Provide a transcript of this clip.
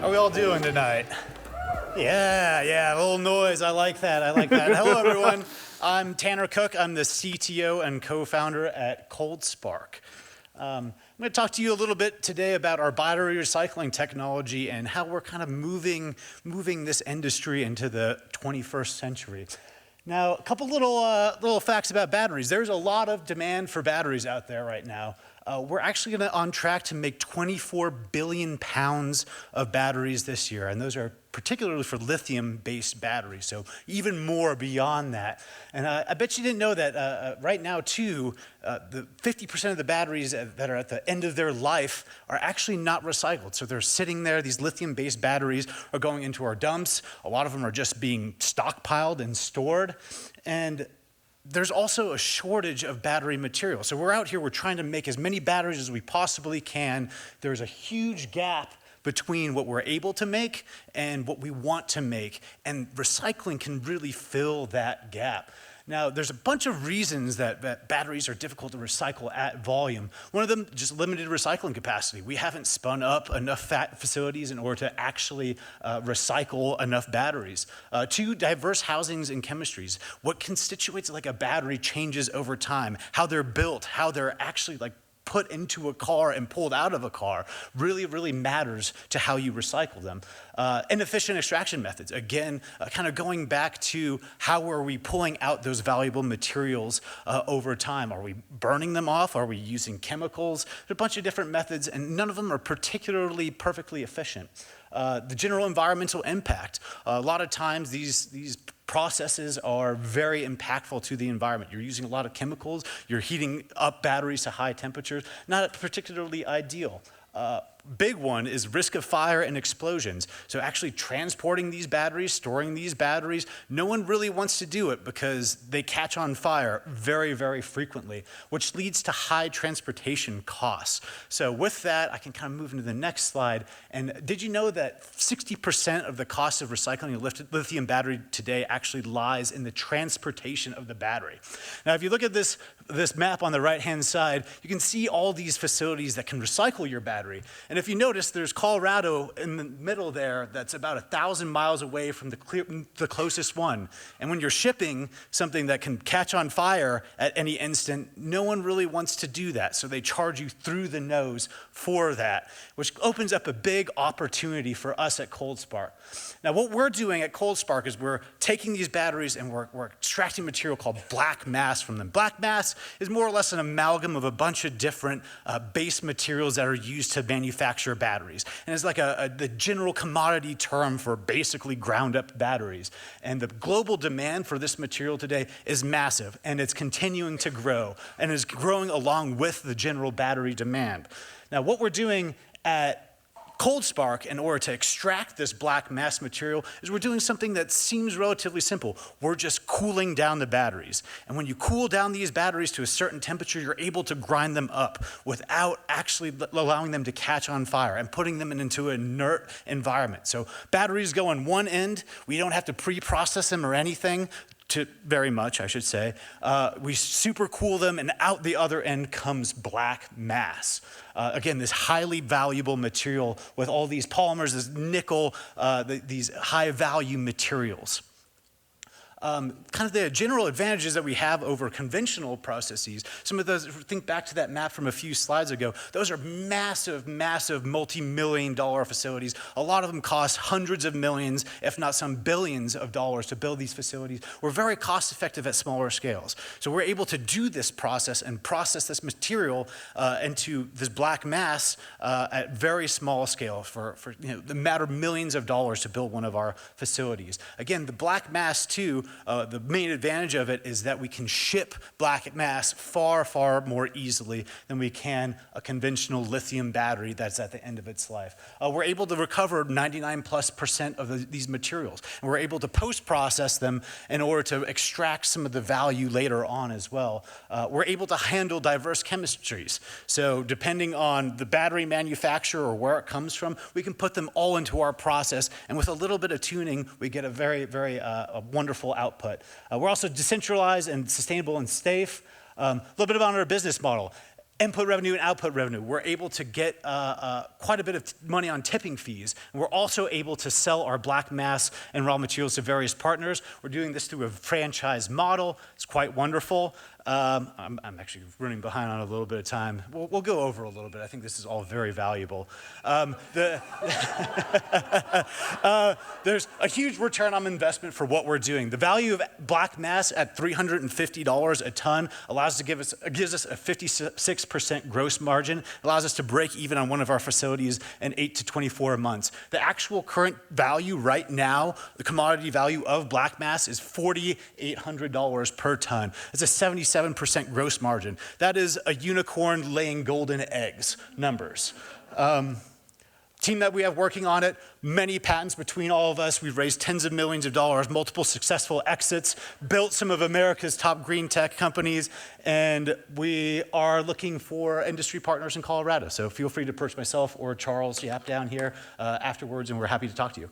How are we all doing tonight? Yeah, a little noise. I like that. Hello, everyone. I'm Tanner Cook. I'm the CTO and co-founder at ColdSpark. I'm going to talk to you a little bit today about our battery recycling technology and how we're kind of moving this industry into the 21st century. Now, a couple little facts about batteries. There's a lot of demand for batteries out there right now. We're actually on track to make 24 billion pounds of batteries this year, and those are particularly for lithium-based batteries, so even more beyond that. And I bet you didn't know that right now, too, the 50% of the batteries that are at the end of their life are actually not recycled. So they're sitting there. These lithium-based batteries are going into our dumps. A lot of them are just being stockpiled and stored. And there's also a shortage of battery material. So we're out here, we're trying to make as many batteries as we possibly can. There's a huge gap between what we're able to make and what we want to make, and recycling can really fill that gap. Now, there's a bunch of reasons that batteries are difficult to recycle at volume. One of them, just limited recycling capacity. We haven't spun up enough facilities in order to actually recycle enough batteries. Two, diverse housings and chemistries. What constitutes like a battery changes over time. How they're built, how they're actually like put into a car and pulled out of a car really matters to how you recycle them. Inefficient extraction methods. Again, kind of going back to how are we pulling out those valuable materials over time? Are we burning them off? Are we using chemicals? There's a bunch of different methods, and none of them are particularly perfectly efficient. The general environmental impact. A lot of times these processes are very impactful to the environment. You're using a lot of chemicals, you're heating up batteries to high temperatures, not particularly ideal. Big one is risk of fire and explosions. So actually transporting these batteries, storing these batteries, no one really wants to do it because they catch on fire very frequently, which leads to high transportation costs. So with that, I can kind of move into the next slide. And did you know that 60% of the cost of recycling a lithium battery today actually lies in the transportation of the battery? Now, if you look at this map on the right-hand side, you can see all these facilities that can recycle your battery. And if you notice, there's Colorado in the middle there that's about 1,000 miles away from the closest one. And when you're shipping something that can catch on fire at any instant, no one really wants to do that. So they charge you through the nose for that, which opens up a big opportunity for us at ColdSpark. Now, what we're doing at ColdSpark is we're taking these batteries and we're extracting material called black mass from them. Black mass is more or less an amalgam of a bunch of different base materials that are used to manufacture batteries. And it's like the general commodity term for basically ground up batteries. And the global demand for this material today is massive, and it's continuing to grow, and is growing along with the general battery demand. Now, what we're doing at ColdSpark, in order to extract this black mass material, is we're doing something that seems relatively simple. We're just cooling down the batteries. And when you cool down these batteries to a certain temperature, you're able to grind them up without actually allowing them to catch on fire and putting them into an inert environment. So batteries go on one end. We don't have to pre-process them or anything. Very much, I should say. We super cool them, and out the other end comes black mass. Again, this highly valuable material with all these polymers, this nickel, these high value materials. Kind of the general advantages that we have over conventional processes. Some of those, think back to that map from a few slides ago, those are massive multi-million dollar facilities. A lot of them cost hundreds of millions, if not some billions of dollars to build these facilities. We're very cost effective at smaller scales. So we're able to do this process and process this material into this black mass at very small scale for the matter of millions of dollars to build one of our facilities. Again, the black mass too, the main advantage of it is that we can ship black mass far more easily than we can a conventional lithium battery that's at the end of its life. We're able to recover 99+% of these materials, and we're able to post-process them in order to extract some of the value later on as well. We're able to handle diverse chemistries. So depending on the battery manufacturer or where it comes from, we can put them all into our process, and with a little bit of tuning, we get a very wonderful output. We're also decentralized and sustainable and safe. A little bit about our business model. input revenue and output revenue. We're able to get quite a bit of money on tipping fees. And we're also able to sell our black mass and raw materials to various partners. We're doing this through a franchise model. It's quite wonderful. I'm actually running behind on a little bit of time. We'll go over a little bit. I think this is all very valuable. There's a huge return on investment for what we're doing. The value of black mass at $350 a ton gives us a 56% gross margin, allows us to break even on one of our facilities in 8 to 24 months. The actual current value right now, the commodity value of black mass is $4,800 per ton. It's a 77% gross margin. That is a unicorn laying golden eggs numbers. Team that we have working on it, many patents between all of us. We've raised tens of millions of dollars, multiple successful exits, built some of America's top green tech companies, and we are looking for industry partners in Colorado. So feel free to approach myself or Charles Yap down here afterwards, and we're happy to talk to you.